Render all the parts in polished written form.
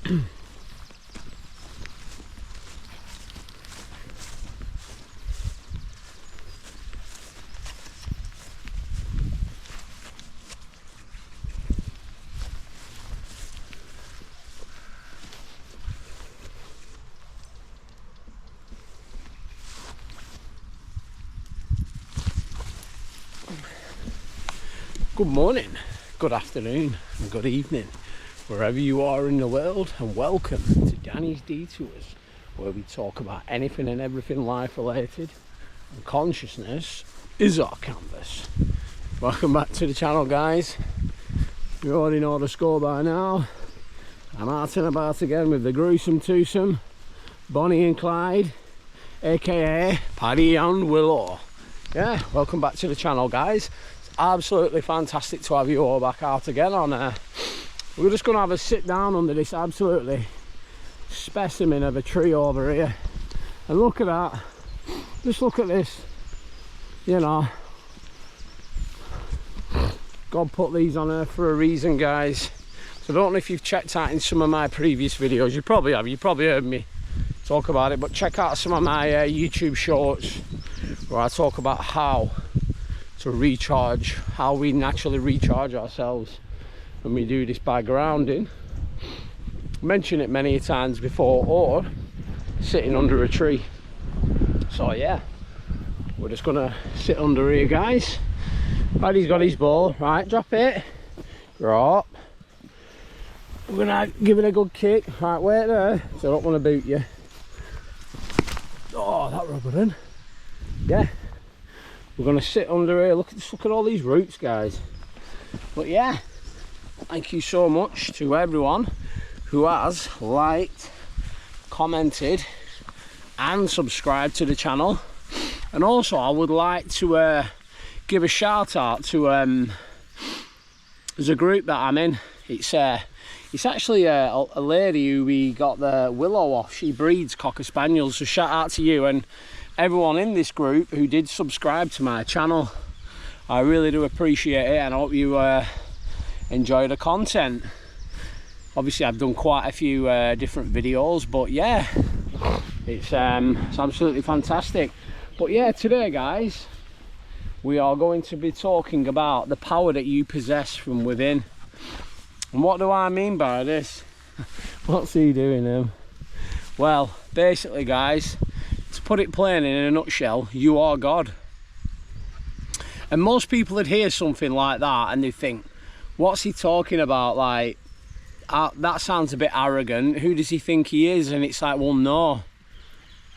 Good morning, good afternoon and good evening wherever you are in the world, and welcome to Danny's Detours, where we talk about anything and everything life related, and consciousness is our canvas. Welcome back to the channel, guys. You already know the score by now. I'm out and about again with the gruesome twosome, Bonnie and Clyde, aka Paddy and Willow. Yeah, welcome back to the channel, guys. Absolutely fantastic to have you all back out again on we're just going to have a sit down under this absolutely specimen of a tree over here, and look at that. Just look at this, you know, God put these on earth for a reason, guys. So I don't know if you've checked out in some of my previous videos. You probably have, you probably heard me talk about it, but check out some of my YouTube shorts where I talk about how to recharge, how we naturally recharge ourselves, and we do this by grounding. Mentioned it many times before, or sitting under a tree. So yeah, we're just gonna sit under here, guys. Paddy's got his ball, right, drop it, drop. We're gonna give it a good kick, right, wait there, so I don't want to boot you. Oh, that rubber then. Yeah, we're gonna sit under here. Look at all these roots, guys. But yeah, thank you so much to everyone who has liked, commented and subscribed to the channel. And also I would like to give a shout out to there's a group that I'm in. It's actually a lady who we got the Willow off. She breeds Cocker Spaniels, so shout out to you and everyone in this group who did subscribe to my channel. I really do appreciate it, and I hope you enjoy the content. Obviously I've done quite a few different videos, but yeah, it's absolutely fantastic. But yeah, today, guys, we are going to be talking about the power that you possess from within. And what do I mean by this? What's he doing? Well, basically, guys, to put it plain in a nutshell, you are God. And most people would hear something like that and they think, what's he talking about? Like, that sounds a bit arrogant. Who does he think he is? And it's like, well, no.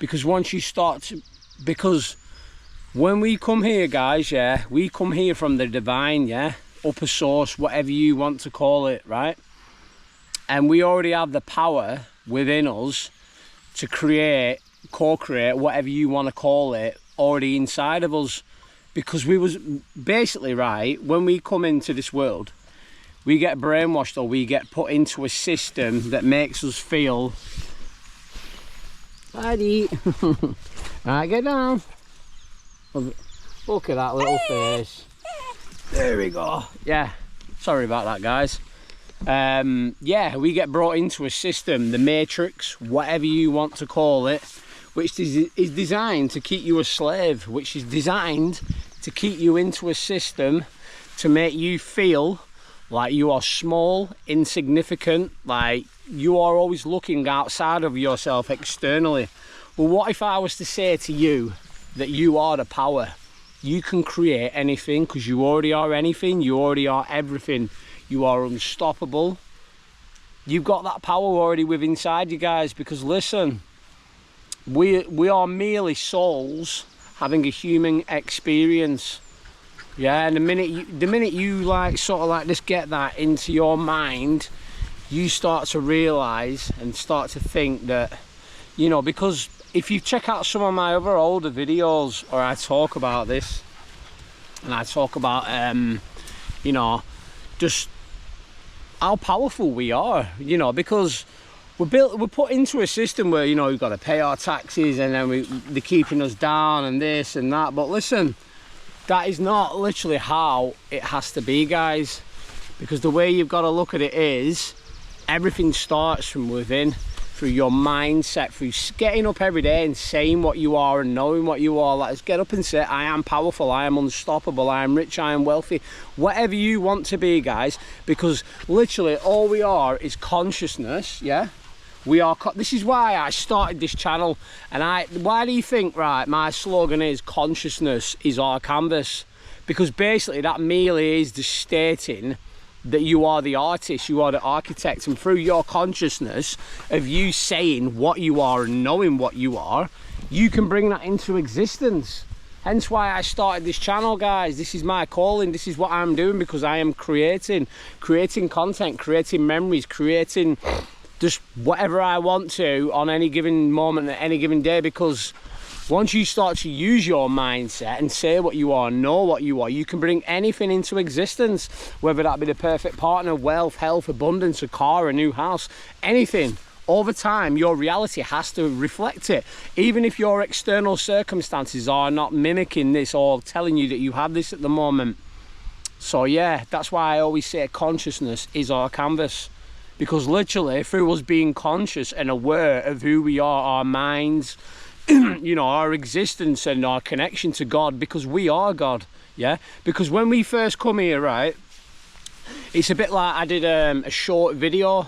Because once you start to, because when we come here, guys, yeah, we come here from the divine, yeah, upper source, whatever you want to call it, right? And we already have the power within us to create, co-create, whatever you want to call it, already inside of us. Because we was basically, right, when we come into this world, we get brainwashed, or we get put into a system that makes us feel, Paddy, right, get down. Look at that little face. There we go. Yeah, sorry about that, guys. Yeah, we get brought into a system, the matrix, whatever you want to call it, which is designed to keep you a slave, which is designed to keep you into a system to make you feel like you are small, insignificant, like you are always looking outside of yourself externally. Well, what if I was to say to you that you are the power? You can create anything, because you already are anything, you already are everything. You are unstoppable. You've got that power already within inside you, guys, because listen, we are merely souls having a human experience. Yeah, and the minute you like sort of like just get that into your mind, you start to realize and start to think that, you know, because if you check out some of my other older videos where I talk about this, and I talk about you know, just how powerful we are, you know, because we're put into a system where, you know, we've got to pay our taxes, and then they're keeping us down and this and that. But listen, that is not literally how it has to be, guys, because the way you've got to look at it is Everything starts from within, through your mindset, through getting up every day and saying what you are and knowing what you are. Let's get up and say, I am powerful, I am unstoppable, I am rich, I am wealthy. Whatever you want to be, guys, because literally all we are is consciousness, yeah? We are. This is why I started this channel, and why do you think, right, my slogan is consciousness is our canvas? Because basically that merely is the stating that you are the artist, you are the architect, and through your consciousness of you saying what you are and knowing what you are, you can bring that into existence. Hence why I started this channel, guys. This is my calling, this is what I'm doing, because I am creating content, creating memories, creating just whatever I want to on any given moment at any given day. Because once you start to use your mindset and say what you are, know what you are, you can bring anything into existence, whether that be the perfect partner, wealth, health, abundance, a car, a new house, anything. Over time, your reality has to reflect it. Even if your external circumstances are not mimicking this or telling you that you have this at the moment. So yeah, that's why I always say consciousness is our canvas. Because literally, through us being conscious and aware of who we are, our minds, you know, our existence and our connection to God, because we are God, yeah? Because when we first come here, right, it's a bit like I did a short video,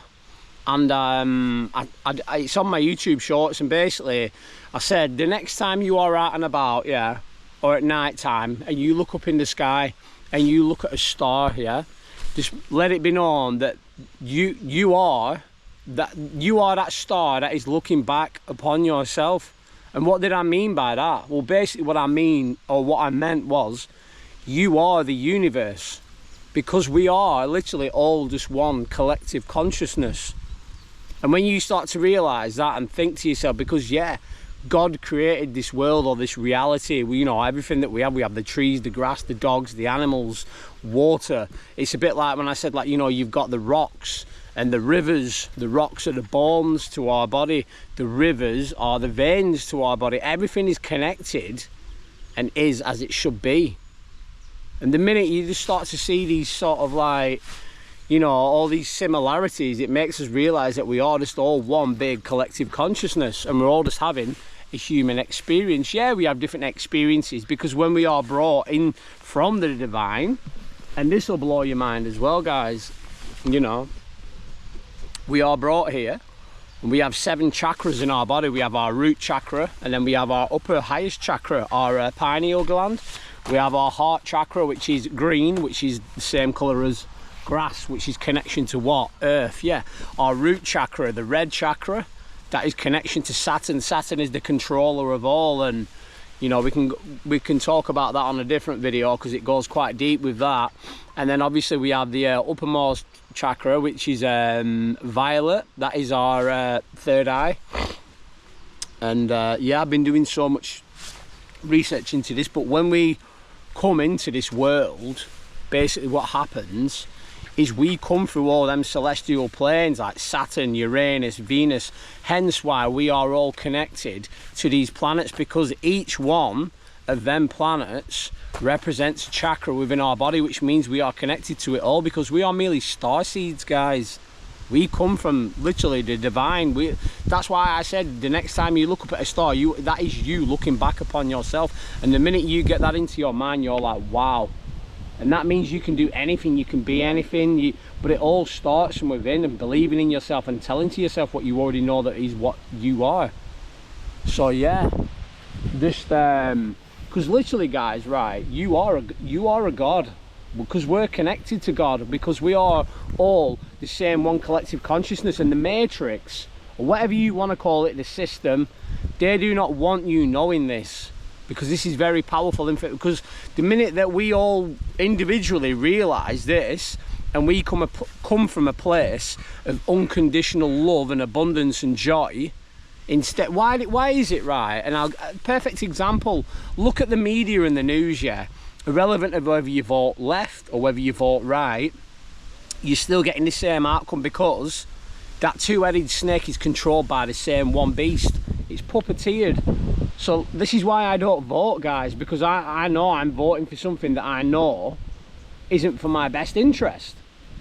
and it's on my YouTube shorts, and basically I said, the next time you are out and about, yeah, or at night time, and you look up in the sky and you look at a star, yeah, just let it be known that you are that star that is looking back upon yourself. And what did I mean by that? Well, basically what I mean, or what I meant was, you are the universe, because we are literally all just one collective consciousness. And when you start to realize that and think to yourself, because yeah, God created this world, or this reality, you know, everything that we have the trees, the grass, the dogs, the animals, water. It's a bit like when I said, like, you know, you've got the rocks and the rivers. The rocks are the bones to our body, the rivers are the veins to our body. Everything is connected and is as it should be. And the minute you just start to see these sort of, like, you know, all these similarities, it makes us realize that we are just all one big collective consciousness, and we're all just having a human experience. Yeah, we have different experiences, because when we are brought in from the divine, and this will blow your mind as well, guys, you know, we are brought here and we have 7 chakras in our body. We have our root chakra, and then we have our upper highest chakra, our pineal gland. We have our heart chakra, which is green, which is the same color as grass, which is connection to what? Earth. Yeah. Our root chakra, the red chakra, that is connection to Saturn. Saturn is the controller of all, and you know, we can talk about that on a different video, because it goes quite deep with that. And then obviously we have the uppermost chakra, which is violet. That is our third eye. And yeah, I've been doing so much research into this, but when we come into this world, basically what happens is we come through all them celestial planes like Saturn, Uranus, Venus. Hence why we are all connected to these planets, because each one of them planets represents a chakra within our body, which means we are connected to it all, because we are merely star seeds, guys. We come from literally the divine. That's why I said the next time you look up at a star, that is you looking back upon yourself. And the minute you get that into your mind, you're like, wow. And that means you can do anything, you can be anything, but it all starts from within, and believing in yourself and telling to yourself what you already know that is what you are. So yeah, just because literally, guys, right, you are a god, because we're connected to God, because we are all the same one collective consciousness. And the matrix, or whatever you want to call it, the system, they do not want you knowing this, because this is very powerful. Because the minute that we all individually realize this, and we come from a place of unconditional love and abundance and joy, instead, why is it, right? And a perfect example, look at the media and the news, yeah, irrelevant of whether you vote left or whether you vote right, you're still getting the same outcome, because that two-headed snake is controlled by the same one beast. It's puppeteered. So this is why I don't vote, guys, because I know I'm voting for something that I know isn't for my best interest.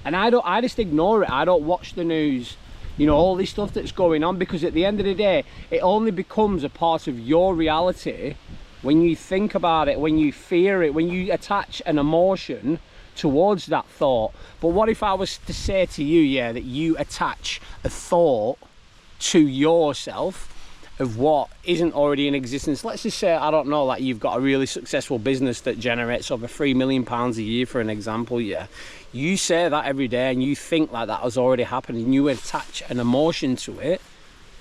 And I just ignore it. I don't watch the news, you know, all this stuff that's going on, because at the end of the day, it only becomes a part of your reality when you think about it, when you fear it, when you attach an emotion towards that thought. But what if I was to say to you, yeah, that you attach a thought to yourself of what isn't already in existence? Let's just say, I don't know, like you've got a really successful business that generates over £3 million a year, for an example. Yeah, you say that every day and you think like that has already happened, and you attach an emotion to it,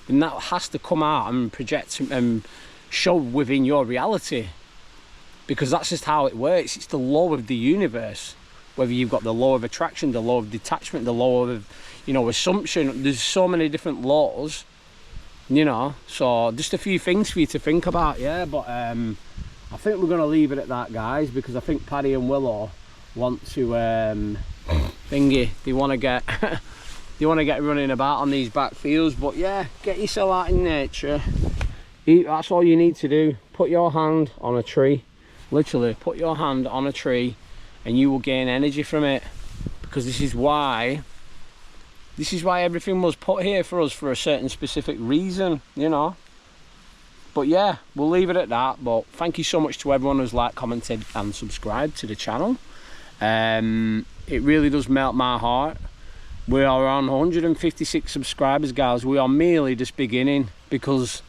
then that has to come out and project and show within your reality, because that's just how it works. It's the law of the universe. Whether you've got the law of attraction, the law of detachment, the law of, you know, assumption, there's so many different laws, you know. So just a few things for you to think about. Yeah, but I think we're going to leave it at that, guys, because I think Paddy and Willow want to thingy, they want to get they want to get running about on these back fields. But yeah, get yourself out in nature. That's all you need to do. Put your hand on a tree, literally put your hand on a tree, and you will gain energy from it, because this is why everything was put here for us, for a certain specific reason, you know. But yeah, we'll leave it at that. But thank you so much to everyone who's liked, commented and subscribed to the channel. It really does melt my heart. We are on 156 subscribers, guys. We are merely just beginning, because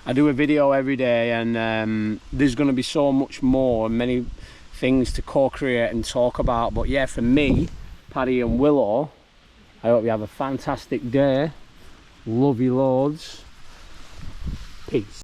I do a video every day, and there's going to be so much more and many things to co-create and talk about. But yeah, for me, Paddy and Willow, I hope you have a fantastic day. Love you loads. Peace.